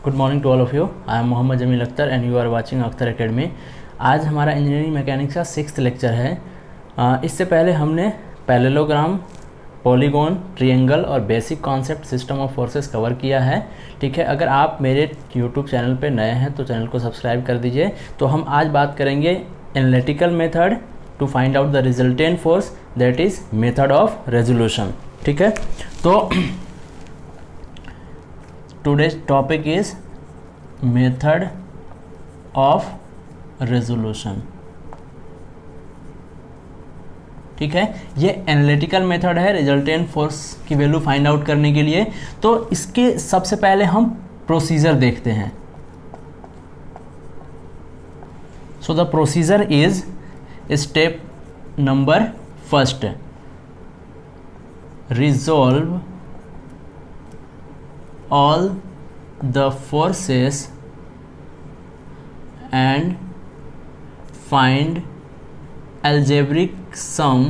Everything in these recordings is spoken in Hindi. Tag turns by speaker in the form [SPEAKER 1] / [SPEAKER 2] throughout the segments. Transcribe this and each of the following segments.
[SPEAKER 1] Good morning to all of you. I am Mohammad Jamil Akhtar and you are watching Akhtar Academy. आज हमारा इंजीनियरिंग मैकेनिक्स का 6th लेक्चर है। इससे पहले हमने पैरेललोग्राम, पॉलीगॉन, ट्रायंगल और basic concept system of forces cover किया है। ठीक है, अगर आप मेरे यूट्यूब चैनल पे नए हैं तो चैनल को सब्सक्राइब कर दीजिए। तो हम आज बात करेंगे analytical method to find out the resultant force, that is method of resolution. ठीक है, तो today's topic is method of resolution। ठीक है, ये एनालिटिकल मेथड है रिजल्टेंट फोर्स की वैल्यू फाइंड आउट करने के लिए। तो इसके सबसे पहले हम प्रोसीजर देखते हैं। So the procedure is step number first, resolve all the forces and find algebraic sum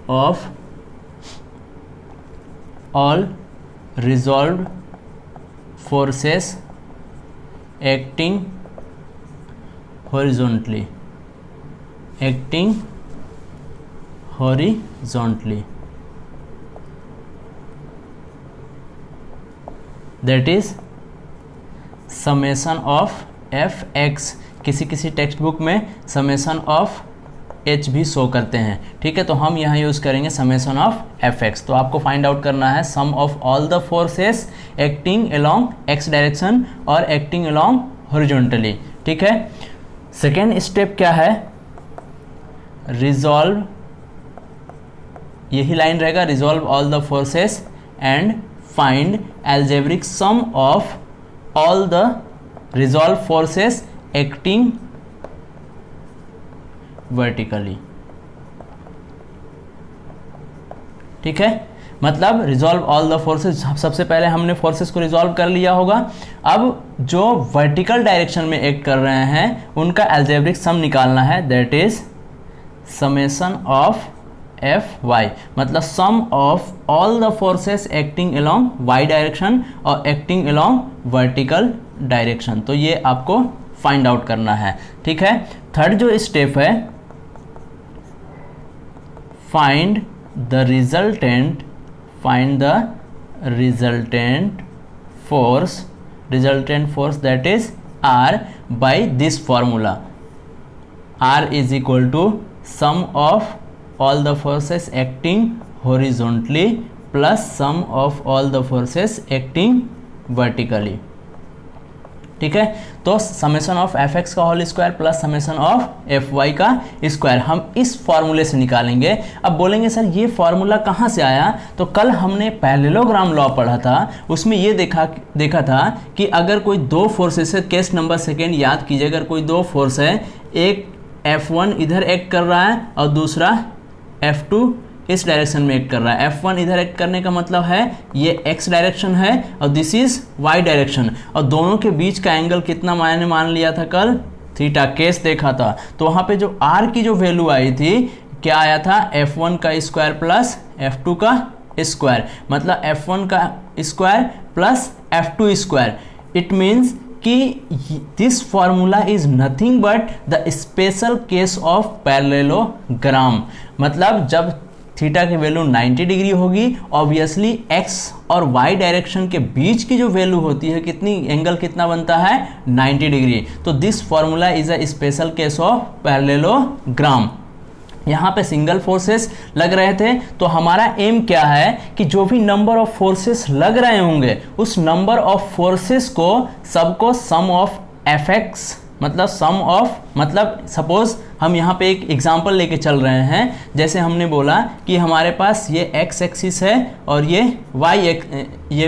[SPEAKER 1] of all resolved forces acting horizontally that is summation of fx। किसी टेक्स्ट बुक में summation of h भी शो करते हैं। ठीक है, तो हम यहाँ यूज़ करेंगे summation of fx। तो आपको फाइंड आउट करना है sum of all the forces acting along x direction और acting along horizontally। ठीक है, सेकेंड स्टेप क्या है, रिजॉल्व, यही लाइन रहेगा, resolve all the forces and find algebraic sum of all the resolved forces acting vertically। ठीक है, मतलब रिजॉल्व ऑल द फोर्सेस, सबसे पहले हमने फोर्सेस को रिजॉल्व कर लिया होगा। अब जो वर्टिकल डायरेक्शन में एक्ट कर रहे हैं उनका अलजेब्रिक सम निकालना है, that is summation of F Y, मतलब sum of all the forces acting along Y direction और एक्टिंग अलोंग वर्टिकल डायरेक्शन। तो ये आपको फाइंड आउट करना है। ठीक है, थर्ड जो स्टेप है, find the resultant force that is R by this formula. R is equal to sum of all the forces acting horizontally plus sum of all the forces acting vertically। ठीक है, तो समेशन ऑफ एफ एक्स का whole square plus summation of F Y का स्क्वायर हम इस फॉर्मूले से निकालेंगे। अब बोलेंगे सर ये फॉर्मूला कहाँ से आया, तो कल हमने पैरेललोग्राम लॉ पढ़ा था, उसमें ये देखा था कि अगर कोई दो फोर्सेस है, केस नंबर सेकेंड याद कीजिए, अगर कोई दो फोर्स है, एक F1 इधर एक्ट कर रहा है और दूसरा F2 इस डायरेक्शन में एक्ट कर रहा है। F1 इधर एक्ट करने का मतलब है ये x डायरेक्शन है और दिस इज y डायरेक्शन, और दोनों के बीच का एंगल कितना मैंने मान लिया था कल, थीटा, केस देखा था। तो वहाँ पे जो r की जो वैल्यू आई थी, क्या आया था, F1 का स्क्वायर प्लस F2 का स्क्वायर, मतलब F1 का square plus F2 square. It means कि this formula is nothing but the special case of parallelogram. मतलब जब थीटा की वैल्यू 90 डिग्री होगी, ऑब्वियसली एक्स और वाई डायरेक्शन के बीच की जो वैल्यू होती है, कितनी एंगल कितना बनता है, 90 डिग्री। तो this formula is a special case of parallelogram. यहाँ पे सिंगल फोर्सेस लग रहे थे, तो हमारा एम क्या है कि जो भी नंबर ऑफ फोर्सेस लग रहे होंगे उस नंबर ऑफ फोर्सेस को सबको सम ऑफ एफ एक्स, मतलब सम ऑफ, मतलब सपोज हम यहाँ पे एक एग्जांपल लेके चल रहे हैं। जैसे हमने बोला कि हमारे पास ये एक्स एक्सिस है और ये ये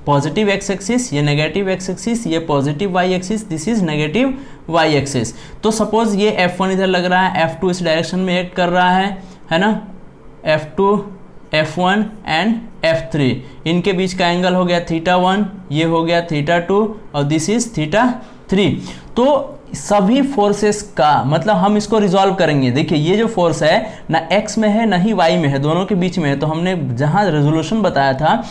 [SPEAKER 1] पॉजिटिव एक्स एक्सिस, ये नेगेटिव एक्स एक्सिस, ये positive Y axis, this is negative Y axis. तो सपोज ये F1 इधर लग रहा है, F2 इस डायरेक्शन में एक्ट कर रहा है ना, F2, F1 एंड F3, इनके बीच का एंगल हो गया θ1, ये हो गया θ2 और दिस इज θ3। तो सभी फोर्सेस का मतलब हम इसको रिजॉल्व करेंगे। देखिए ये जो फोर्स है ना एक्स में है ना ही वाई में है, दोनों के बीच में है। तो हमने जहाँ रेजोल्यूशन बताया था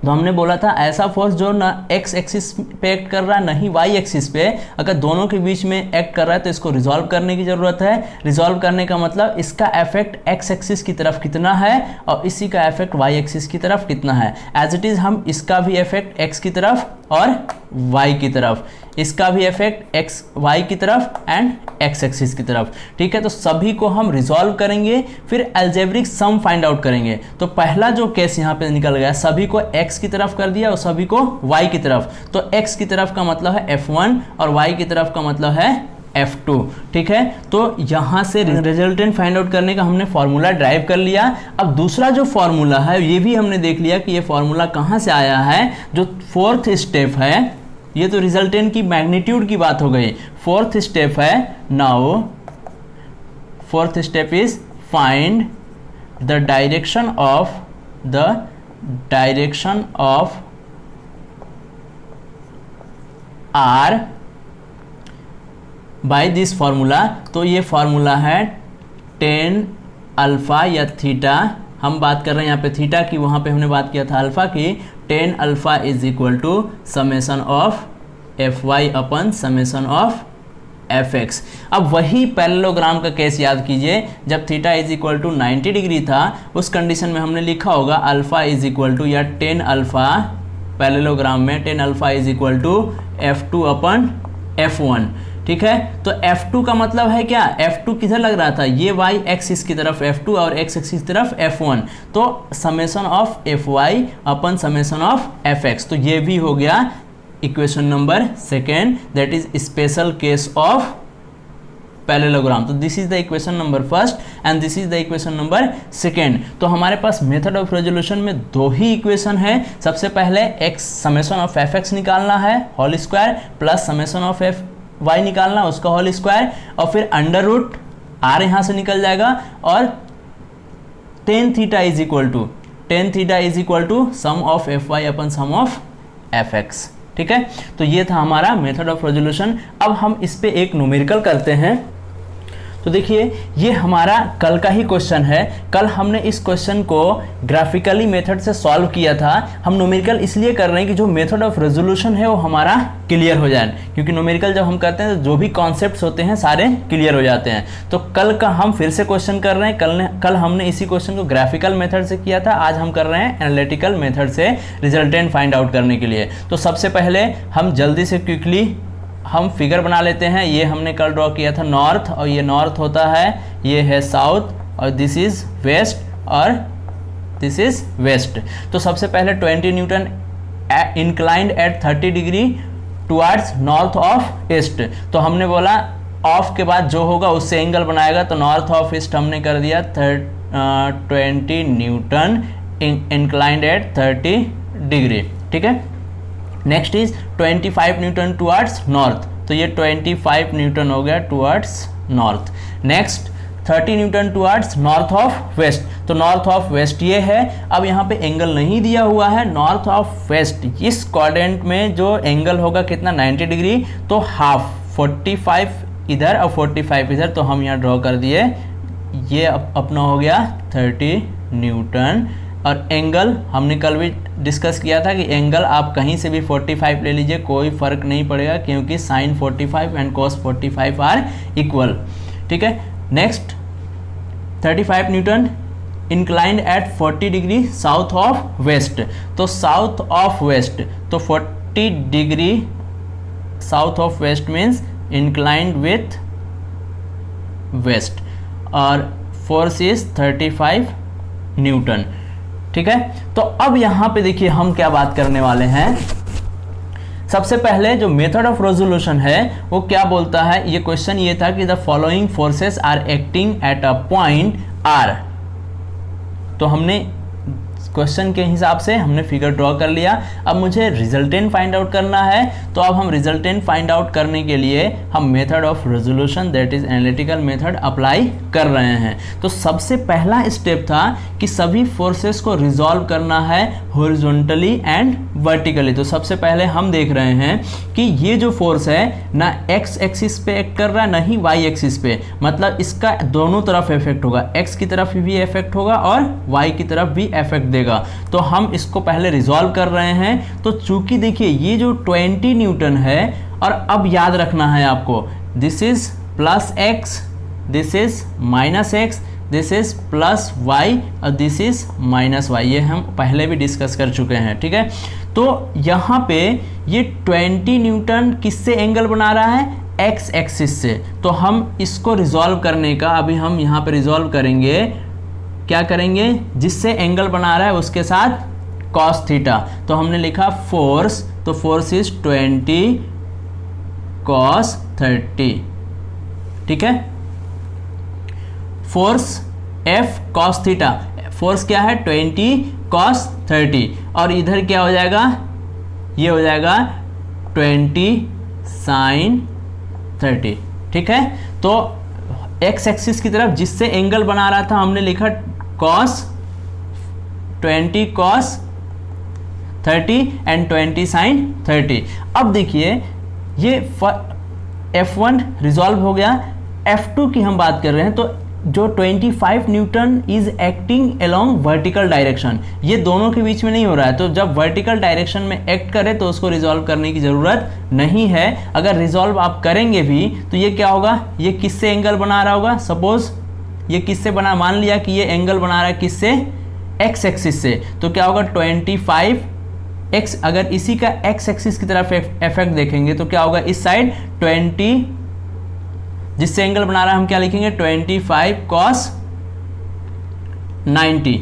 [SPEAKER 1] तो हमने बोला था ऐसा फोर्स जो ना एक्स एक्सिस पे एक्ट कर रहा है ना ही वाई एक्सिस पे, अगर दोनों के बीच में एक्ट कर रहा है तो इसको रिजॉल्व करने की ज़रूरत है। रिजॉल्व करने का मतलब इसका इफेक्ट एक्स एक्सिस की तरफ कितना है और इसी का इफेक्ट वाई एक्सिस की तरफ कितना है। एज इट इज़ हम इसका भी इफेक्ट एक्स की तरफ और वाई की तरफ, इसका भी इफेक्ट एक्स वाई की तरफ एंड एक्स एक्सिस की तरफ, ठीक है। तो सभी को हम रिजॉल्व करेंगे, फिर अलजेब्रिक सम फाइंड आउट करेंगे। तो पहला जो केस यहाँ पे निकल गया, सभी को एक्स की तरफ कर दिया और सभी को वाई की तरफ। तो एक्स की तरफ का मतलब है F1 और वाई की तरफ का मतलब है F2, ठीक है। तो यहाँ से रिजल्टेंट फाइंड आउट करने का हमने फॉर्मूला ड्राइव कर लिया। अब दूसरा जो फॉर्मूला है ये भी हमने देख लिया कि ये फॉर्मूला कहाँ से आया है। जो फोर्थ स्टेप है, ये तो रिजल्टेंट की मैग्नीट्यूड की बात हो गई। फोर्थ स्टेप है, now fourth step is find the direction of R by this formula. तो ये फार्मूला है tan अल्फा या थीटा, हम बात कर रहे हैं यहाँ पे थीटा की, वहाँ पे हमने बात किया था अल्फा की। tan alpha is equal to summation of Fy upon summation of Fx। अब वही पैरेललोग्राम का केस याद कीजिए, जब theta is equal to 90 degree था, उस कंडीशन में हमने लिखा होगा अल्फा इज इक्वल टू या tan अल्फा, पैरेललोग्राम में tan alpha is equal to F2 upon F1, ठीक है। तो F2 का मतलब है क्या, F2 किधर लग रहा था, ये y एक्सिस की तरफ F2 और x एक्सिस की तरफ F1, तो summation of Fy upon summation of Fx। तो ये भी हो गया equation number second, that is special case of parallelogram. तो this is the equation number first and this is the equation number second. तो हमारे पास मेथड ऑफ रेजोल्यूशन में दो ही इक्वेशन है। सबसे पहले एक्स समेसन ऑफ Fx निकालना है whole square, plus summation of Fy निकालना उसका होल स्क्वायर, और फिर अंडर रूट R यहाँ से निकल जाएगा, और tan theta is equal to sum of Fy upon sum of Fx, ठीक है। तो ये था हमारा मेथड ऑफ रेजोल्यूशन। अब हम इस पे एक न्यूमेरिकल करते हैं। तो देखिए ये हमारा कल का ही क्वेश्चन है। कल हमने इस क्वेश्चन को ग्राफिकली मेथड से सॉल्व किया था। हम न्यूमेरिकल इसलिए कर रहे हैं कि जो मेथड ऑफ रेजोल्यूशन है वो हमारा क्लियर हो जाए, क्योंकि न्यूमेरिकल जब हम करते हैं तो जो भी कॉन्सेप्ट्स होते हैं सारे क्लियर हो जाते हैं। तो कल का हम फिर से क्वेश्चन कर रहे हैं। कल हमने इसी क्वेश्चन को ग्राफिकल मेथड से किया था, आज हम कर रहे हैं एनालिटिकल मेथड से रिजल्टेंट फाइंड आउट करने के लिए। तो सबसे पहले हम जल्दी से क्विकली हम फिगर बना लेते हैं। ये हमने कल ड्रॉ किया था नॉर्थ, और ये नॉर्थ होता है, ये है साउथ, और दिस इज वेस्ट और दिस इज वेस्ट। तो सबसे पहले 20 Newton inclined eight 30 degree towards north of east. तो हमने बोला ऑफ के बाद जो होगा उससे एंगल बनाएगा, तो नॉर्थ ऑफ ईस्ट हमने कर दिया 20 न्यूटन इंक्लाइंड एट 30 डिग्री, ठीक है। Next is 25 newton towards north, तो ये 25 न्यूटन हो गया towards north. Next 30 newton towards north of west, तो नॉर्थ ऑफ वेस्ट ये है। अब यहाँ पे एंगल नहीं दिया हुआ है, नॉर्थ ऑफ वेस्ट इस क्वाड्रेंट में जो एंगल होगा कितना 90 डिग्री, तो हाफ 45 इधर और 45 इधर, तो हम यहाँ ड्रॉ कर दिए, ये अपना हो गया 30 न्यूटन। और एंगल हमने कल भी डिस्कस किया था कि एंगल आप कहीं से भी 45 ले लीजिए, कोई फर्क नहीं पड़ेगा, क्योंकि sine 45 and cos 45 are equal, ठीक है। Next 35 newton inclined at 40 degree south of west, तो साउथ ऑफ वेस्ट, तो 40 degree south of west means inclined with west, और फोर्स इज 35 न्यूटन, ठीक है। तो अब यहां पे देखिए हम क्या बात करने वाले हैं। सबसे पहले जो मेथड ऑफ रेजोल्यूशन है वो क्या बोलता है, ये क्वेश्चन ये था कि the following forces are acting at a point R. तो हमने क्वेश्चन के हिसाब से हमने फिगर ड्रॉ कर लिया। अब मुझे रिजल्टेंट फाइंड आउट करना है, तो अब हम रिजल्टेंट फाइंड आउट करने के लिए हम method of resolution that is analytical method apply कर रहे हैं। तो सबसे पहला स्टेप था कि सभी फोर्सेस को रिजॉल्व करना है हॉरिजॉन्टली एंड वर्टिकली। तो सबसे पहले हम देख रहे हैं कि ये जो फोर्स है ना एक्स एक्सिस पे एक्ट कर रहा है ना ही वाई एक्सिस पे, मतलब इसका दोनों तरफ इफेक्ट होगा, एक्स की तरफ भी इफेक्ट होगा और वाई की तरफ भी इफेक्ट देगा। देगा। तो हम इसको पहले रिजॉल्व कर रहे हैं। तो चूंकि देखिए ये जो 20 न्यूटन है, और अब याद रखना है आपको, this is plus X, this is minus X, this is plus Y और दिस इज माइनस वाई, ये हम पहले भी डिस्कस कर चुके हैं, ठीक है। तो यहाँ पे ये 20 न्यूटन किससे एंगल बना रहा है, एक्स एक्सिस से। तो हम इसको रिजॉल्व करने का अभी हम यहाँ पे रिजॉल्व करेंगे, क्या करेंगे, जिससे एंगल बना रहा है उसके साथ कॉस थीटा। तो हमने लिखा फोर्स, तो फोर्स इज 20 कॉस 30, ठीक है। Force F cos theta, force क्या है 20 कॉस 30, और इधर क्या हो जाएगा, ये हो जाएगा 20 साइन 30, ठीक है। तो एक्स एक्सिस की तरफ जिससे एंगल बना रहा था हमने लिखा कॉस 20 कॉस 30 एंड 20 साइन 30। अब देखिए ये F1 रिजॉल्व हो गया। F2 की हम बात कर रहे हैं, तो जो 25 Newton is acting along vertical direction, ये दोनों के बीच में नहीं हो रहा है। तो जब वर्टिकल डायरेक्शन में एक्ट करे तो उसको रिजॉल्व करने की ज़रूरत नहीं है। अगर रिजॉल्व आप करेंगे भी तो ये क्या होगा, ये किससे एंगल बना रहा होगा, सपोज ये किससे बना, मान लिया कि ये एंगल बना रहा है किससे, एक्स एक्सिस से। तो क्या होगा 25 एक्स, अगर इसी का एक्स एक्सिस की तरफ इफेक्ट देखेंगे तो क्या होगा, इस साइड 20, जिससे एंगल बना रहा है हम क्या लिखेंगे 25 कॉस 90।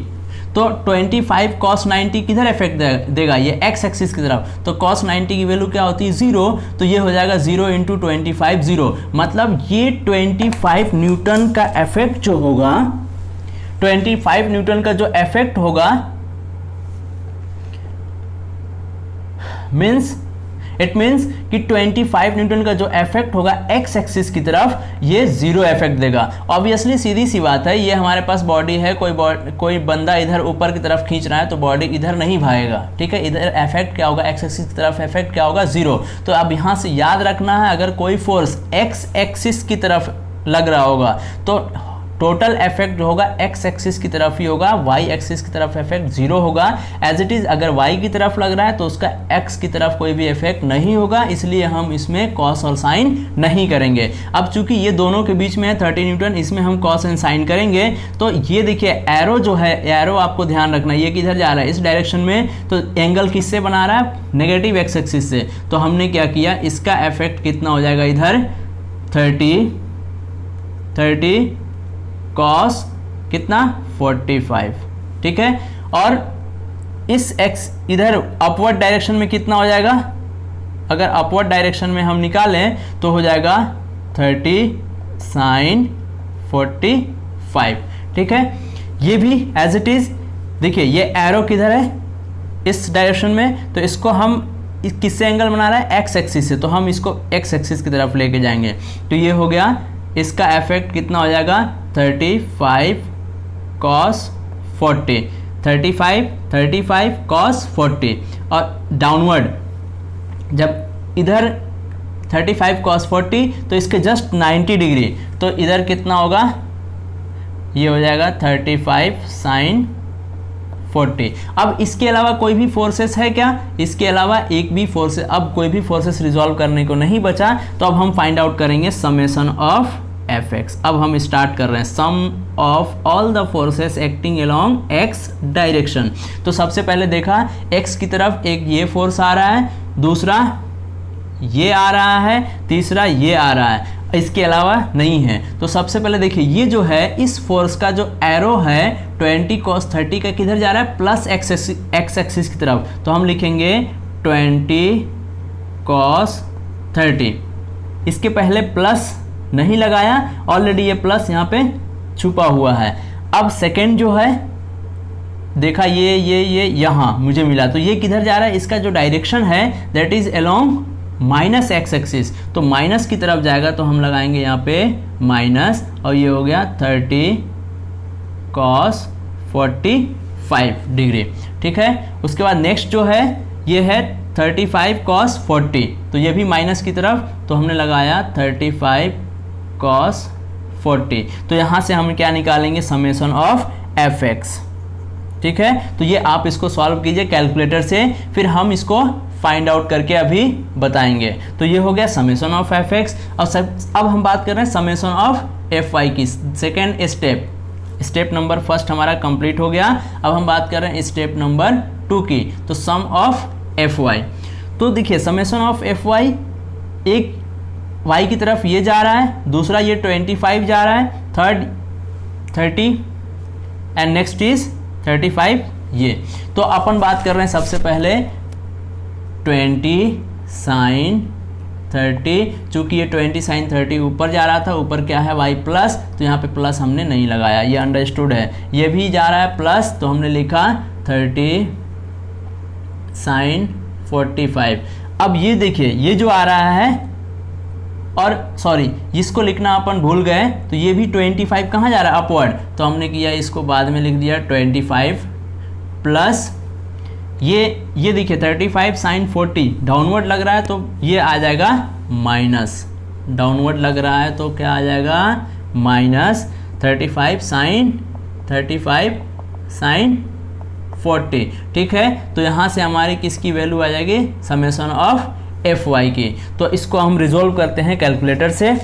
[SPEAKER 1] तो 25 कॉस 90 किधर इफेक्ट देगा, ये एक्स एक्सिस की तरफ। तो कॉस 90 की वैल्यू क्या होती है 0, तो ये हो जाएगा 0 इंटू 25 0, मतलब ये 25 न्यूटन का इफेक्ट जो होगा, 25 न्यूटन का जो इफेक्ट होगा, इट मीन्स कि 25 न्यूटन का जो इफेक्ट होगा एक्स एक्सिस की तरफ, ये 0 इफेक्ट देगा। ऑब्वियसली सीधी सी बात है, ये हमारे पास बॉडी है, कोई बंदा इधर ऊपर की तरफ खींच रहा है तो बॉडी इधर नहीं भागेगा, ठीक है। इधर इफेक्ट क्या होगा, एक्स एक्सिस की तरफ इफेक्ट क्या होगा 0। तो अब यहाँ से याद रखना है, अगर कोई फोर्स एक्स एक्सिस की तरफ लग रहा होगा तो टोटल इफेक्ट जो होगा एक्स एक्सिस की तरफ ही होगा, वाई एक्सिस की तरफ इफेक्ट 0 होगा। एज इट इज अगर वाई की तरफ लग रहा है तो उसका एक्स की तरफ कोई भी इफेक्ट नहीं होगा, इसलिए हम इसमें कॉस और साइन नहीं करेंगे। अब चूंकि ये दोनों के बीच में है 30 न्यूटन, इसमें हम कॉस एंड साइन करेंगे। तो ये देखिए एरो जो है, एरो आपको ध्यान रखना, ये किधर जा रहा है, इस डायरेक्शन में। तो एंगल किससे बना रहा है, नेगेटिव एक्स एक्सिस से। तो हमने क्या किया, इसका इफेक्ट कितना हो जाएगा इधर 30 कॉस कितना 45, ठीक है। और इस x इधर अपवर्ड डायरेक्शन में कितना हो जाएगा, अगर अपवर्ड डायरेक्शन में हम निकालें तो हो जाएगा 30 साइन 45, ठीक है। ये भी एज इट इज, देखिए ये एरो किधर है, इस डायरेक्शन में, तो इसको हम किससे एंगल बना रहा है, एक्स एक्सिस से, तो हम इसको एक्स एक्सिस की तरफ लेके जाएंगे। तो ये हो गया, इसका इफेक्ट कितना हो जाएगा 35 कॉस 40, 35 कॉस 40। और डाउनवर्ड जब इधर 35 कॉस 40 तो इसके जस्ट 90 डिग्री, तो इधर कितना होगा, ये हो जाएगा 35 साइन 40। अब इसके अलावा कोई भी फोर्सेस है क्या, इसके अलावा एक भी फोर्स, अब कोई भी फोर्सेस रिजॉल्व करने को नहीं बचा। तो अब हम फाइंड आउट करेंगे समेशन ऑफ Fx। अब हम स्टार्ट कर रहे हैं, sum of all the forces acting along x direction. तो सबसे पहले देखा x की तरफ एक ये फोर्स आ रहा है, दूसरा ये आ रहा है, तीसरा ये आ रहा है, इसके अलावा नहीं है। तो सबसे पहले देखिए ये जो है, इस फोर्स का जो एरो है 20 cos 30 का किधर जा रहा है, प्लस एक्स एक्सिस की तरफ। तो हम लिखेंगे 20 cos 30, इसके पहले प्लस नहीं लगाया, ऑलरेडी ये प्लस यहाँ पे छुपा हुआ है। अब सेकेंड जो है देखा, ये यहाँ मुझे मिला, तो ये किधर जा रहा है, इसका जो डायरेक्शन है that is along minus x axis, तो माइनस की तरफ जाएगा, तो हम लगाएंगे यहाँ पे माइनस, और ये हो गया 30 cos 45 डिग्री, ठीक है। उसके बाद नेक्स्ट जो है ये है 35 cos 40, तो ये भी माइनस की तरफ, तो हमने लगाया 35 cos 40। तो यहाँ से हम क्या निकालेंगे, समेशन ऑफ Fx, ठीक है, तो ये आप इसको सॉल्व कीजिए कैलकुलेटर से, फिर हम इसको फाइंड आउट करके अभी बताएंगे। तो ये हो गया समेशन ऑफ एफ एक्स। अब हम बात कर रहे हैं समेशन ऑफ एफ वाई की, सेकेंड स्टेप नंबर फर्स्ट हमारा कंप्लीट हो गया। अब हम बात कर रहे हैं स्टेप नंबर 2 की, तो सम ऑफ एफ वाई। तो देखिए समेशन ऑफ एफ वाई, एक y की तरफ ये जा रहा है, दूसरा ये 25 जा रहा है, थर्ड 30 एंड नेक्स्ट इज 35 ये। तो अपन बात कर रहे हैं सबसे पहले 20 sin 30, चूंकि ये 20 sin 30 ऊपर जा रहा था, ऊपर क्या है y प्लस, तो यहाँ पे प्लस हमने नहीं लगाया, ये अंडरस्टूड है। ये भी जा रहा है प्लस, तो हमने लिखा 30 sin 45। अब ये देखिए ये जो आ रहा है, और सॉरी इसको लिखना अपन भूल गए, तो ये भी 25 कहाँ जा रहा है, अपवर्ड, तो हमने किया इसको बाद में लिख दिया 25 प्लस ये देखिए 35 sin 40 डाउनवर्ड लग रहा है, तो ये आ जाएगा माइनस, डाउनवर्ड लग रहा है तो क्या आ जाएगा माइनस 35 sin 40। ठीक है, तो यहाँ से हमारी किसकी वैल्यू आ जाएगी, समेशन ऑफ एफ वाई की। तो इसको हम रिजोल्व करते हैं कैलकुलेटर से।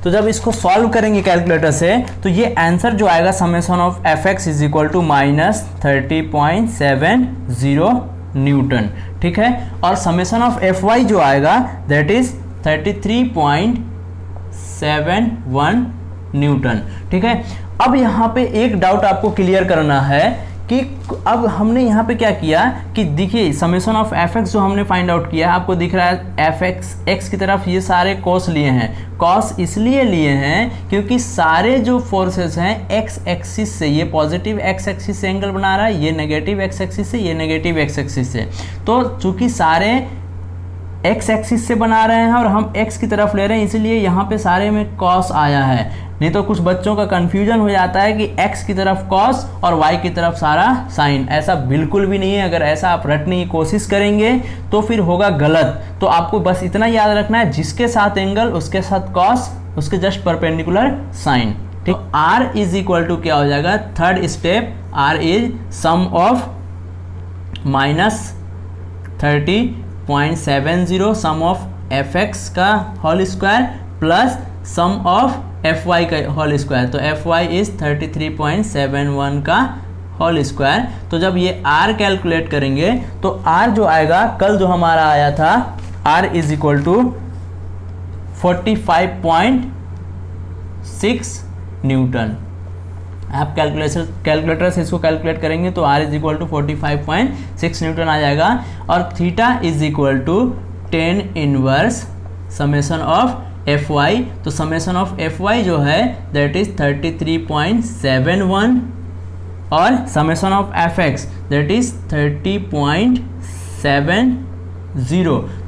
[SPEAKER 1] तो जब इसको सॉल्व करेंगे कैलकुलेटर से, तो ये आंसर जो आएगा summation of F X is equal to minus 30.70 newton. ठीक है, और समेशन ऑफ एफ वाई जो आएगा दैट इज 33.71 न्यूटन। ठीक है, अब यहाँ पे एक डाउट आपको क्लियर करना है कि अब हमने यहाँ पे क्या किया कि देखिए समेशन ऑफ एफ एक्स जो हमने फाइंड आउट किया, आपको दिख रहा है एफ एक्स एक्स की तरफ ये सारे कॉस लिए हैं। कॉस इसलिए लिए हैं क्योंकि सारे जो फोर्सेस हैं एक्स एक्सिस से, ये पॉजिटिव एक्स एक्सिस से एंगल बना रहा है, ये नेगेटिव एक्स एक्सिस से, ये नेगेटिव एक्स एक्सिस से। तो चूंकि सारे एक्स एक्सिस से बना रहे हैं और हम एक्स की तरफ ले रहे हैं, इसलिए यहाँ पे सारे में कॉस आया है। नहीं तो कुछ बच्चों का कंफ्यूजन हो जाता है कि x की तरफ cos और y की तरफ सारा साइन, ऐसा बिल्कुल भी नहीं है। अगर ऐसा आप रटने की कोशिश करेंगे तो फिर होगा गलत। तो आपको बस इतना याद रखना है, जिसके साथ एंगल उसके साथ cos, उसके जस्ट परपेंडिकुलर साइन। ठीक, r इज इक्वल टू क्या हो जाएगा, third step r is sum of minus 30.70 sum of F X का whole square plus sum of F Y का होल स्क्वायर। तो एफ वाई इज 33.71 का होल स्क्वायर। तो जब ये r कैलकुलेट करेंगे तो r जो आएगा, कल जो हमारा आया था r is equal to 45.6 newton. आप कैलकुलेटर से इसको कैलकुलेट करेंगे तो r is equal to 45.6 newton आ जाएगा। और theta is equal to 10 inverse summation of F Y. तो समेशन ऑफ एफ वाई जो है दैट इज 33.71 और summation of F X that is 30.70।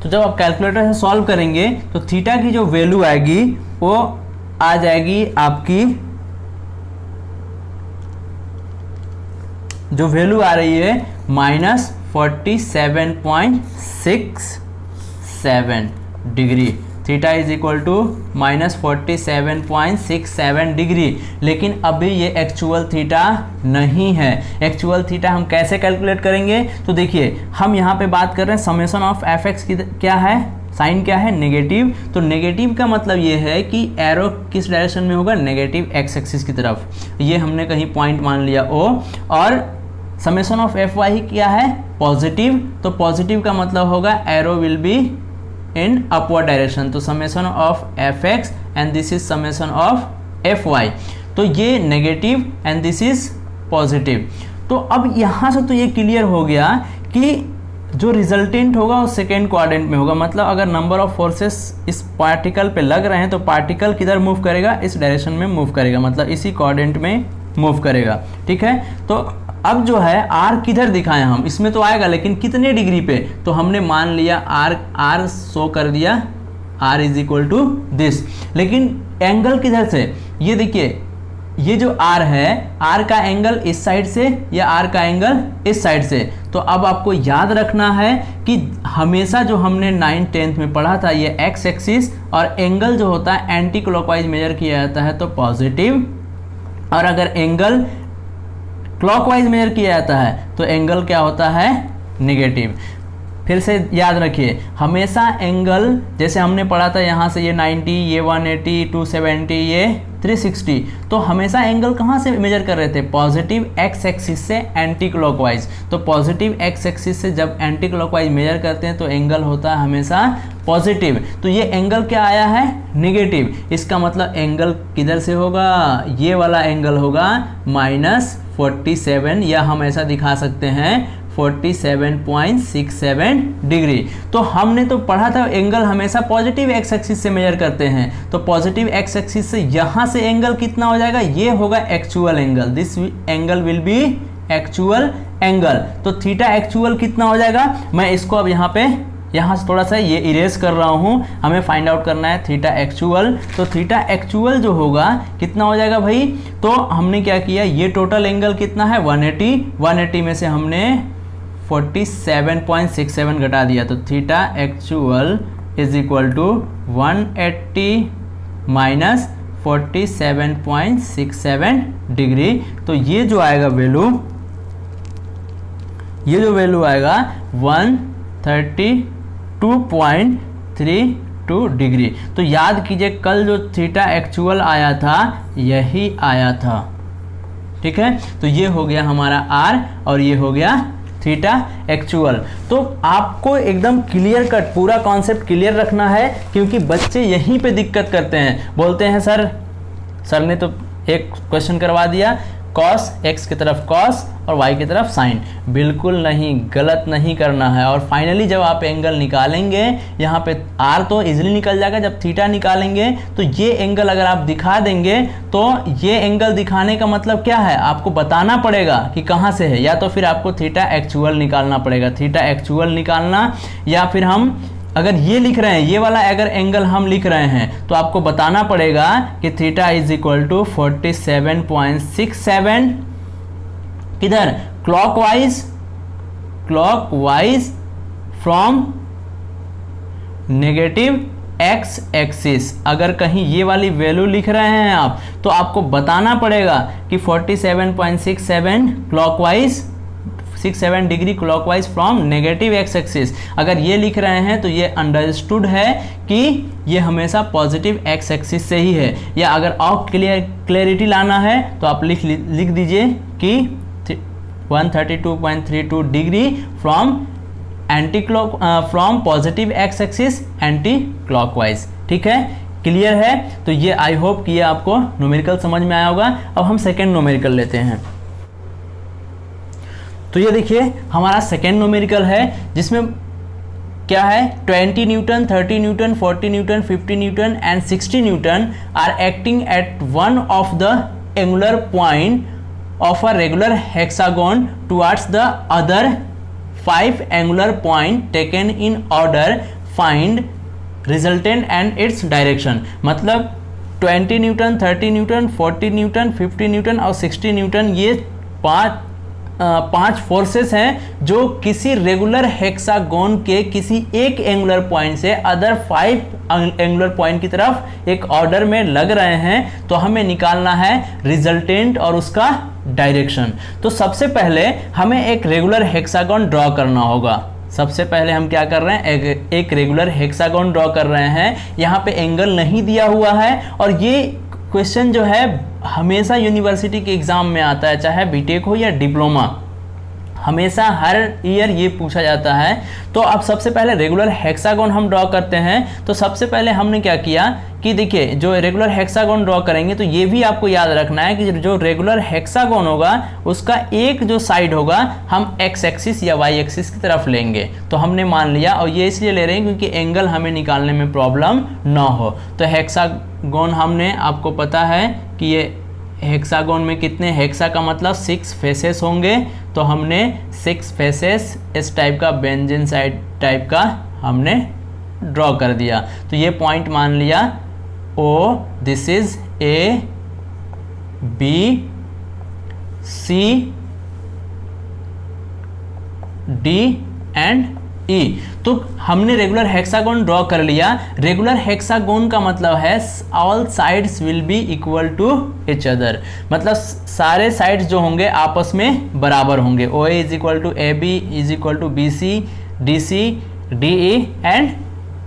[SPEAKER 1] तो जब आप कैलकुलेटर से सॉल्व करेंगे तो थीटा की जो वैल्यू आएगी वो आ जाएगी आपकी, जो वैल्यू आ रही है minus 47.67 degree. Theta is equal to minus 47.67 degree. लेकिन अभी ये एक्चुअल थीटा नहीं है। एक्चुअल थीटा हम कैसे कैलकुलेट करेंगे, तो देखिए हम यहाँ पे बात कर रहे हैं समेशन ऑफ एफ एक्स की क्या है, साइन क्या है, नेगेटिव। तो नेगेटिव का मतलब ये है कि एरो किस डायरेक्शन में होगा, नेगेटिव एक्स एक्सिस की तरफ। ये हमने कहीं पॉइंट मान लिया ओ। और समेशन ऑफ एफ वाई क्या है, पॉजिटिव। तो पॉजिटिव का मतलब होगा arrow will be in upward direction. तो summation of F X and this is summation of F Y. तो ये negative and this is positive. तो अब यहाँ से तो ये क्लियर हो गया कि जो रिजल्टेंट होगा वो सेकेंड क्वाड्रेंट में होगा। मतलब अगर नंबर ऑफ फोर्सेस इस पार्टिकल पे लग रहे हैं तो पार्टिकल किधर मूव करेगा, इस डायरेक्शन में मूव करेगा, मतलब इसी क्वाड्रेंट में मूव करेगा। ठीक है, तो अब जो है आर किधर दिखाएं हम, इसमें तो आएगा लेकिन कितने डिग्री पे, तो हमने मान लिया आर शो कर दिया, R is equal to this. लेकिन एंगल किधर से, ये देखिए ये जो आर है, आर का एंगल इस साइड से या आर का एंगल इस साइड से। तो अब आपको याद रखना है कि हमेशा जो हमने 9th 10th में पढ़ा था, ये एक्स एक्सिस और एंगल जो होता है एंटी क्लॉकवाइज मेजर किया जाता है तो पॉजिटिव, और अगर एंगल क्लॉकवाइज मेजर किया जाता है तो एंगल क्या होता है, नेगेटिव। फिर से याद रखिए, हमेशा एंगल जैसे हमने पढ़ा था यहाँ से ये 90, ये 180, 270, ये 360, तो हमेशा एंगल कहाँ से मेजर कर रहे थे, पॉजिटिव एक्स एक्सिस से एंटी क्लॉकवाइज। तो पॉजिटिव एक्स एक्सिस से जब एंटी क्लॉकवाइज मेजर करते हैं तो एंगल होता है हमेशा पॉजिटिव। तो ये एंगल क्या आया है, नेगेटिव। इसका मतलब एंगल किधर से होगा, ये वाला एंगल होगा -47, या हम ऐसा दिखा सकते हैं 47.67 डिग्री। तो हमने तो पढ़ा था एंगल हमेशा पॉजिटिव एक्स एक्सिस से मेजर करते हैं, तो पॉजिटिव एक्स एक्सिस से यहाँ से एंगल कितना हो जाएगा, ये होगा actual angle, this angle will be actual angle. तो थीटा एक्चुअल कितना हो जाएगा, मैं इसको अब यहाँ से थोड़ा सा ये इरेज कर रहा हूँ, हमें फाइंड आउट करना है थीटा एक्चुअल। तो थीटा एक्चुअल जो होगा कितना हो जाएगा भाई, तो हमने क्या किया, ये टोटल एंगल कितना है 180 में से हमने 47.67 घटा दिया, तो theta actual is equal to 180 minus 47.67 degree. तो ये जो आएगा वैल्यू, ये जो वैल्यू आएगा 132.32 डिग्री। तो याद कीजिए कल जो थीटा एक्चुअल आया था यही आया था, ठीक है। तो ये हो गया हमारा R और ये हो गया थीटा एक्चुअल। तो आपको एकदम क्लियर कट पूरा कॉन्सेप्ट क्लियर रखना है, क्योंकि बच्चे यहीं पे दिक्कत करते हैं, बोलते हैं सर ने तो एक क्वेश्चन करवा दिया कॉस एक्स की तरफ कॉस और वाई की तरफ साइन। बिल्कुल नहीं, गलत नहीं करना है। और फाइनली जब आप एंगल निकालेंगे, यहाँ पे आर तो इजीली निकल जाएगा, जब थीटा निकालेंगे तो ये एंगल अगर आप दिखा देंगे तो ये एंगल दिखाने का मतलब क्या है, आपको बताना पड़ेगा कि कहाँ से है, या तो फिर आपको थीटा एक्चुअल निकालना पड़ेगा, थीटा एक्चुअल निकालना, या फिर हम अगर ये लिख रहे हैं, ये वाला अगर एंगल हम लिख रहे हैं तो आपको बताना पड़ेगा कि थीटा इज इक्वल टू 47.67 किधर, clockwise from negative X axis. अगर कहीं ये वाली वैल्यू लिख रहे हैं आप तो आपको बताना पड़ेगा कि 47.67 clockwise 67 degree clockwise from negative X axis. अगर ये लिख रहे हैं तो ये अंडरस्टूड है कि ये हमेशा पॉजिटिव एक्स एक्सिस से ही है। या अगर और क्लियरिटी लाना है तो आप लिख दीजिए कि 132.32 degree from positive X axis anti clockwise. ठीक है, क्लियर है। तो ये आई होप कि ये आपको न्यूमेरिकल समझ में आया होगा। अब हम सेकेंड न्यूमेरिकल लेते हैं। तो ये देखिए हमारा सेकेंड न्यूमेरिकल है, जिसमें क्या है, 20 newton, 30 newton, 40 newton, 50 newton and 60 newton are acting at one of the angular point of a regular hexagon towards the other 5 angular point taken in order, find resultant and its direction. मतलब 20 न्यूटन, 30 न्यूटन, 40 न्यूटन, 50 न्यूटन और 60 न्यूटन, ये पांच फोर्सेस हैं जो किसी रेगुलर हेक्सागोन के किसी एक एंगुलर पॉइंट से अदर 5 एंगुलर पॉइंट की तरफ एक ऑर्डर में लग रहे हैं। तो हमें निकालना है रिजल्टेंट और उसका डायरेक्शन। तो सबसे पहले हमें एक रेगुलर हेक्सागोन ड्रॉ करना होगा। सबसे पहले हम क्या कर रहे हैं, एक रेगुलर हेक्सागोन ड्रॉ कर रहे हैं। यहाँ पे एंगल नहीं दिया हुआ है और ये क्वेश्चन जो है हमेशा यूनिवर्सिटी के एग्जाम में आता है, चाहे बीटेक हो या डिप्लोमा, हमेशा हर ईयर ये पूछा जाता है। तो अब सबसे पहले रेगुलर हेक्सागोन हम ड्रॉ करते हैं। तो सबसे पहले हमने क्या किया कि देखिए जो रेगुलर हेक्सागोन ड्रॉ करेंगे तो ये भी आपको याद रखना है कि जो रेगुलर हेक्सागोन होगा उसका एक जो साइड होगा हम एक्स एक्सिस या वाई एक्सिस की तरफ लेंगे। तो हमने मान लिया, और ये इसलिए ले रहे हैं क्योंकि एंगल हमें निकालने में प्रॉब्लम ना हो। तो हेक्सागोन हमने, आपको पता है कि ये हेक्सागोन में कितने, हेक्सा का मतलब 6 फेसेस होंगे। तो हमने 6 फेसेस इस टाइप का बेंजीन साइड टाइप का हमने ड्रॉ कर दिया। तो ये पॉइंट मान लिया O, this is A, B, C, D and E. तो हमने रेगुलर हेक्सागोन ड्रॉ कर लिया। रेगुलर हेक्सागोन का मतलब है all sides will be equal to each other, मतलब सारे साइड्स जो होंगे आपस में बराबर होंगे। O A is equal to A B is equal to B C D C D E and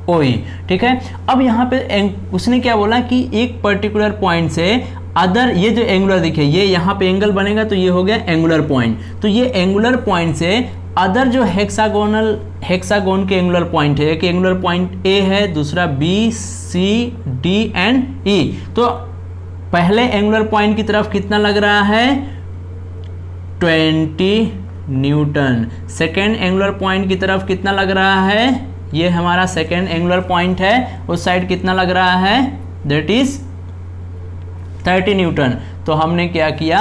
[SPEAKER 1] O E. ठीक है, अब यहाँ पे उसने क्या बोला कि एक पर्टिकुलर पॉइंट से अदर, ये जो एंगुलर दिखे, ये यहाँ पे एंगल बनेगा तो ये हो गया एंगुलर पॉइंट। तो ये एंगुलर पॉइंट से अदर जो हेक्सागोन के एंगुलर पॉइंट है, एक एंगुलर पॉइंट ए है, दूसरा B C D and E. तो पहले एंगुलर पॉइंट की तरफ कितना लग रहा है 20 न्यूटन। सेकेंड एंगुलर पॉइंट की तरफ कितना लग रहा है, ये हमारा सेकेंड एंगुलर पॉइंट है, उस साइड कितना लग रहा है दैट इज 30 न्यूटन। तो हमने क्या किया,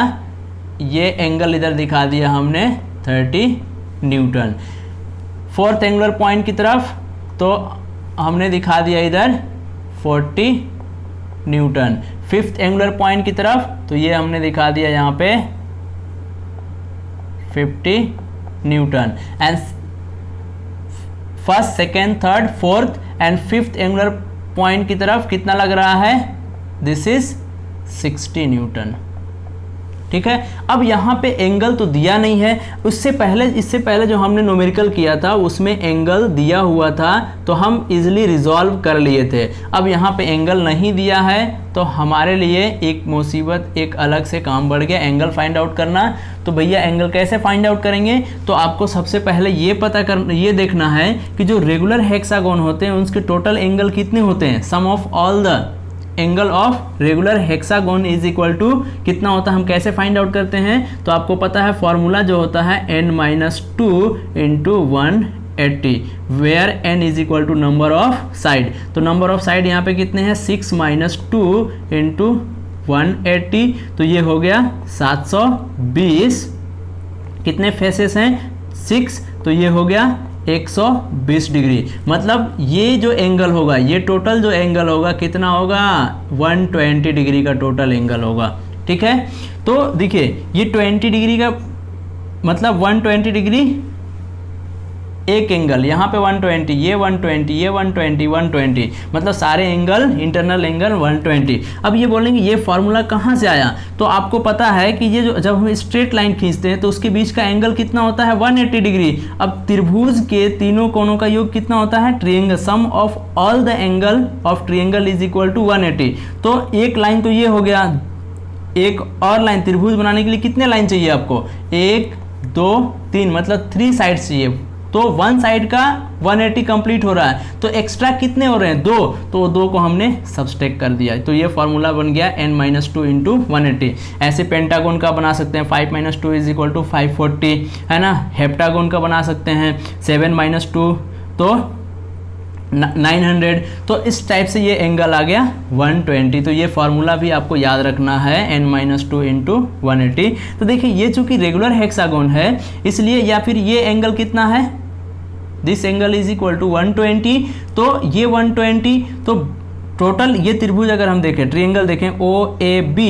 [SPEAKER 1] ये एंगल इधर दिखा दिया हमने 30 न्यूटन। फोर्थ एंगुलर पॉइंट की तरफ तो हमने दिखा दिया इधर 40 न्यूटन। फिफ्थ एंगुलर पॉइंट की तरफ तो ये हमने दिखा दिया यहाँ पे 50 newton. And first second third fourth and fifth angular point की तरफ कितना लग रहा है, दिस इज 60 न्यूटन। ठीक है, अब यहाँ पे एंगल तो दिया नहीं है, इससे पहले जो हमने न्यूमेरिकल किया था उसमें एंगल दिया हुआ था तो हम इजीली रिजॉल्व कर लिए थे। अब यहाँ पे एंगल नहीं दिया है तो हमारे लिए एक मुसीबत, एक अलग से काम बढ़ गया, एंगल फाइंड आउट करना। तो भैया एंगल कैसे फाइंड आउट करेंगे, तो आपको सबसे पहले ये देखना है कि जो रेगुलर हेक्सागोन होते हैं उसके टोटल एंगल कितने होते हैं। Sum of all the angle of regular hexagon is equal to कितना होता है, हम कैसे फाइंड आउट करते हैं, तो आपको पता है फॉर्मूला जो होता है n-2 इंटू 180, वेयर n is equal to number of side. तो नंबर ऑफ साइड यहाँ पे कितने हैं 6 - 2 इंटू 180, तो ये हो गया 720। कितने फेसेस हैं 6, तो ये हो गया 120 डिग्री। मतलब ये जो एंगल होगा, ये टोटल जो एंगल होगा कितना होगा 120 डिग्री का टोटल एंगल होगा। ठीक है, तो देखिए ये 20 डिग्री का मतलब 120 डिग्री एक एंगल, यहाँ पे 120, ये 120, ये 120, 120, मतलब सारे एंगल, इंटरनल एंगल 120। अब ये बोलेंगे ये फॉर्मूला कहाँ से आया, तो आपको पता है कि ये जो जब हम स्ट्रेट लाइन खींचते हैं तो उसके बीच का एंगल कितना होता है 180 डिग्री। अब त्रिभुज के तीनों कोनों का योग कितना होता है, triangle, sum of all the angle of triangle is equal to 180। तो एक लाइन तो ये हो गया, एक और लाइन त्रिभुज बनाने के लिए कितने लाइन चाहिए आपको, 1 2 3, मतलब 3 साइड्स चाहिए। तो वन साइड का 180 कंप्लीट हो रहा है, तो एक्स्ट्रा कितने हो रहे हैं 2, तो 2 को हमने सब्सट्रैक्ट कर दिया। तो ये फॉर्मूला बन गया n-2 इंटू 180। ऐसे पेंटागोन का बना सकते हैं 5 - 2 इज इक्वल टू 540, है ना। हेप्टागोन का बना सकते हैं 7 - 2 तो 900। तो इस टाइप से ये एंगल आ गया 120। तो ये फॉर्मूला भी आपको याद रखना है n-2 इंटू 180। तो देखिए ये चूंकि रेगुलर हेक्सागोन है इसलिए, या फिर ये एंगल कितना है, this angle is equal to 120। तो ये 120, तो टोटल ये त्रिभुज अगर हम देखें, ट्रायंगल देखें OAB,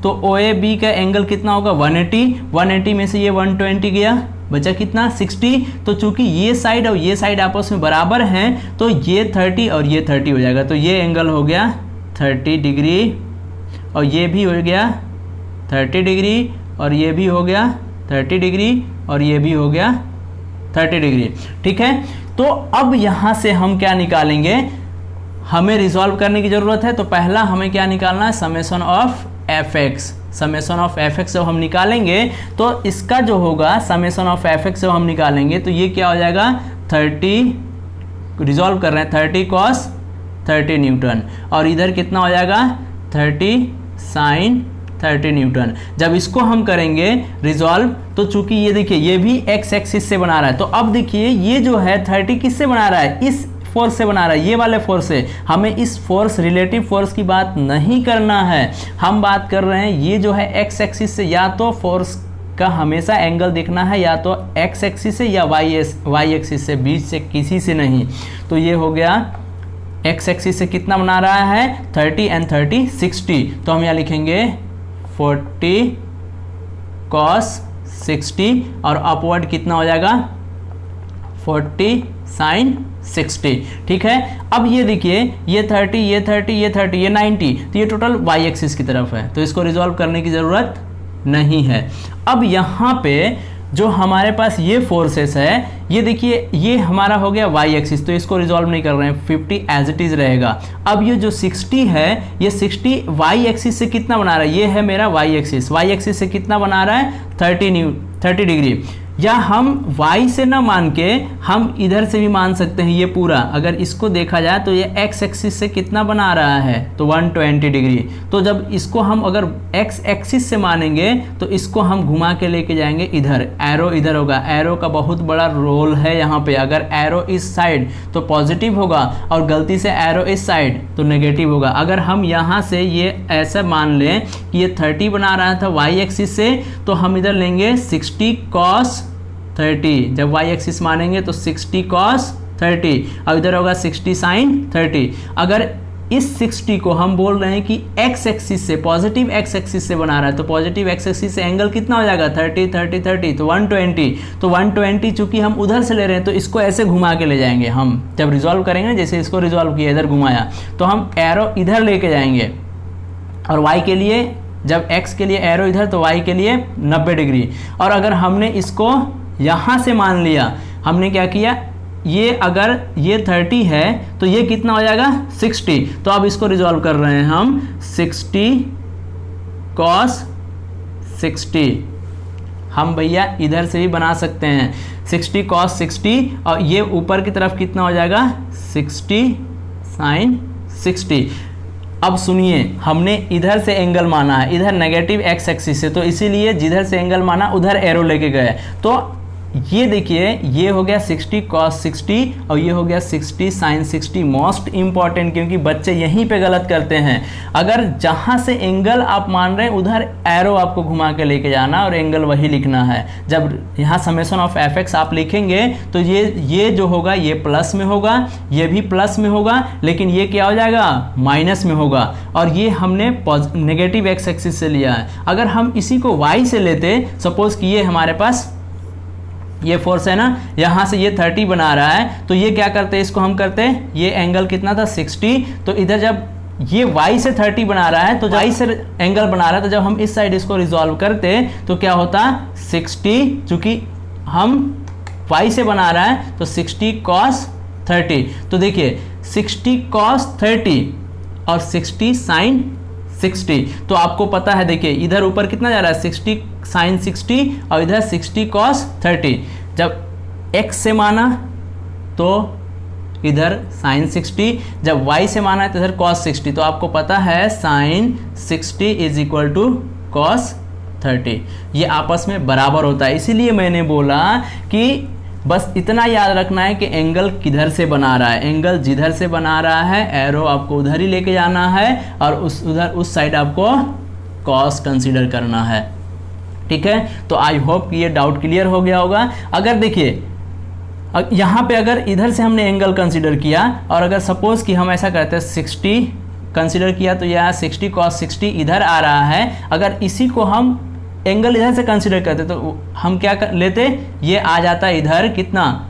[SPEAKER 1] तो OAB का एंगल कितना होगा 180 में से ये 120 गया, बचा कितना 60। तो चूंकि ये साइड और ये साइड आपस में बराबर हैं तो ये 30 और ये 30 हो जाएगा। तो ये एंगल हो गया 30 डिग्री और ये भी हो गया 30 डिग्री और ये भी हो गया 30 डिग्री और ये भी हो गया 30 डिग्री। ठीक है, तो अब यहाँ से हम क्या निकालेंगे, हमें रिजॉल्व करने की ज़रूरत है। तो पहला हमें क्या निकालना है, summation of fx। Summation of fx जब हम निकालेंगे तो इसका जो होगा समेशन ऑफ fx जब हम निकालेंगे तो ये क्या हो जाएगा 30, रिजॉल्व कर रहे हैं 30 cos 30 न्यूटन, और इधर कितना हो जाएगा 30 sin 30 न्यूटन। जब इसको हम करेंगे रिजॉल्व तो चूंकि ये देखिए ये भी x एक्सिस से बना रहा है, तो अब देखिए ये जो है 30 किससे बना रहा है, इस फोर्स से बना रहा है, ये वाले फोर्स से। हमें इस फोर्स, रिलेटिव फोर्स की बात नहीं करना है, हम बात कर रहे हैं ये जो है x एक्सिस से, या तो फोर्स का हमेशा एंगल देखना है या तो x एक्सिस से या y एक्सिस से, बीच से किसी से नहीं। तो ये हो गया x एक्सिस से कितना बना रहा है 30 एंड 30 60। तो हम यहाँ लिखेंगे 40 cos 60 और अपवर्ड कितना हो जाएगा 40 sin 60। ठीक है, अब ये देखिए ये 30 ये 30 ये 30 ये 90, तो ये टोटल y एक्सिस की तरफ है, तो इसको रिजॉल्व करने की ज़रूरत नहीं है। अब यहाँ पे जो हमारे पास ये फोर्सेस है, ये देखिए ये हमारा हो गया y एक्सिस, तो इसको रिजॉल्व नहीं कर रहे हैं, 50 एज इट इज़ रहेगा। अब ये जो 60 है, ये 60 y एक्सिस से कितना बना रहा है, ये है मेरा y एक्सिस, y एक्सिस से कितना बना रहा है 30 डिग्री। या हम y से ना मान के हम इधर से भी मान सकते हैं, ये पूरा अगर इसको देखा जाए तो ये x एक्सिस से कितना बना रहा है, तो 120 डिग्री। तो जब इसको हम अगर x एक्सिस से मानेंगे तो इसको हम घुमा के लेके जाएंगे इधर, एरो इधर होगा, एरो का बहुत बड़ा रोल है यहाँ पे। अगर एरो इस साइड तो पॉजिटिव होगा और गलती से एरो इस साइड तो नेगेटिव होगा। अगर हम यहाँ से ये ऐसा मान लें कि ये 30 बना रहा था y एक्सिस से, तो हम इधर लेंगे 60 cos 30, जब y एक्सिस मानेंगे तो 60 cos 30, अब इधर होगा 60 sin 30। अगर इस 60 को हम बोल रहे हैं कि x एक्सिस से, पॉजिटिव x एक्सिस से बना रहा है, तो पॉजिटिव x एक्सिस से एंगल कितना हो जाएगा 30 30 30, तो 120। तो 120 चूंकि हम उधर से ले रहे हैं तो इसको ऐसे घुमा के ले जाएंगे हम, जब रिजॉल्व करेंगे, जैसे इसको रिजॉल्व किया इधर घुमाया, तो हम एरो इधर लेके जाएंगे, और y के लिए जब x के लिए एरो इधर तो y के लिए 90 डिग्री। और अगर हमने इसको यहाँ से मान लिया, हमने क्या किया, ये अगर ये 30 है तो ये कितना हो जाएगा 60, तो अब इसको रिजॉल्व कर रहे हैं हम 60 cos 60। हम भैया इधर से भी बना सकते हैं 60 cos 60, और ये ऊपर की तरफ कितना हो जाएगा 60 sin 60। अब सुनिए, हमने इधर से एंगल माना है, इधर नेगेटिव x एक्सिस से, तो इसीलिए जिधर से एंगल माना उधर एरो लेके गए। तो ये देखिए ये हो गया 60 cos 60 और ये हो गया 60 sin 60। मोस्ट इंपॉर्टेंट, क्योंकि बच्चे यहीं पे गलत करते हैं। अगर जहाँ से एंगल आप मान रहे हैं उधर एरो आपको घुमा के लेके जाना और एंगल वही लिखना है। जब यहाँ समेशन ऑफ एफ एक्स आप लिखेंगे तो ये जो होगा ये प्लस में होगा, ये भी प्लस में होगा, लेकिन ये क्या हो जाएगा माइनस में होगा, और ये हमने नेगेटिव एक्स एक्सिस से लिया है। अगर हम इसी को वाई से लेते, सपोज कि ये हमारे पास ये फोर्स है ना, यहाँ से ये 30 बना रहा है, तो ये क्या करते हैं, इसको हम करते हैं, ये एंगल कितना था 60, तो इधर जब ये y से 30 बना रहा है तो y से एंगल बना रहा है, तो जब हम इस साइड इसको रिजॉल्व करते तो क्या होता 60, चूंकि हम y से बना रहा है तो 60 cos 30। तो देखिए 60 cos 30 और 60 sin 60, तो आपको पता है, देखिए इधर ऊपर कितना जा रहा है 60 sin 60 और इधर 60 cos 30। जब x से माना तो इधर sin 60, जब y से माना है तो इधर cos 60, तो आपको पता है sin 60 is equal to cos 30। ये आपस में बराबर होता है। इसीलिए मैंने बोला कि बस इतना याद रखना है कि एंगल किधर से बना रहा है, एंगल जिधर से बना रहा है एरो आपको उधर ही लेके जाना है, और उस साइड आपको कॉस कंसीडर करना है। ठीक है, तो आई होप कि ये डाउट क्लियर हो गया होगा। अगर देखिए यहाँ पे अगर इधर से हमने एंगल कंसीडर किया, और अगर सपोज कि हम ऐसा करते हैं 60 कंसीडर किया, तो यहाँ 60 cos 60 इधर आ रहा है। अगर इसी को हम एंगल इधर से कंसीडर करते तो हम क्या लेते, ये आ जाता इधर कितना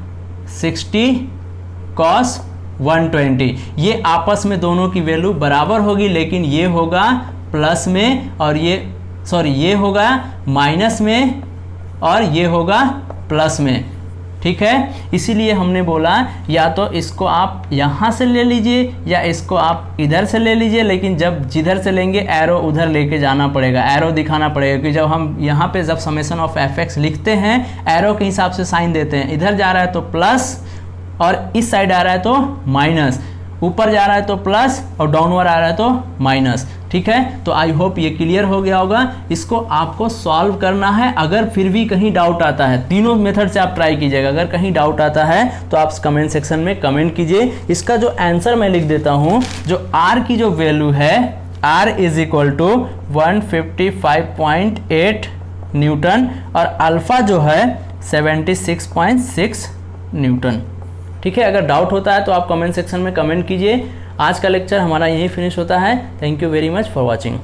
[SPEAKER 1] 60 cos 120। ये आपस में दोनों की वैल्यू बराबर होगी, लेकिन ये होगा प्लस में और ये होगा माइनस में और ये होगा प्लस में। ठीक है, इसीलिए हमने बोला या तो इसको आप यहाँ से ले लीजिए या इसको आप इधर से ले लीजिए, लेकिन जब जिधर से लेंगे एरो उधर लेके जाना पड़ेगा, एरो दिखाना पड़ेगा। कि जब हम यहाँ पे जब समेशन ऑफ एफ एक्स लिखते हैं एरो के हिसाब से साइन देते हैं, इधर जा रहा है तो प्लस और इस साइड आ रहा है तो माइनस, ऊपर जा रहा है तो प्लस और डाउनवर्ड आ रहा है तो माइनस। ठीक है, तो आई होप ये क्लियर हो गया होगा। इसको आपको सॉल्व करना है। अगर फिर भी कहीं डाउट आता है, तीनों मेथड से आप ट्राई कीजिएगा। अगर कहीं डाउट आता है तो आप कमेंट सेक्शन में कमेंट कीजिए। इसका जो आंसर मैं लिख देता हूँ, जो आर की जो वैल्यू है, R is equal to 155.8 newton और अल्फा जो है 76.6 न्यूटन। ठीक है, अगर डाउट होता है तो आप कमेंट सेक्शन में कमेंट कीजिए। आज का लेक्चर हमारा यहीं फिनिश होता है। Thank you very much for watching.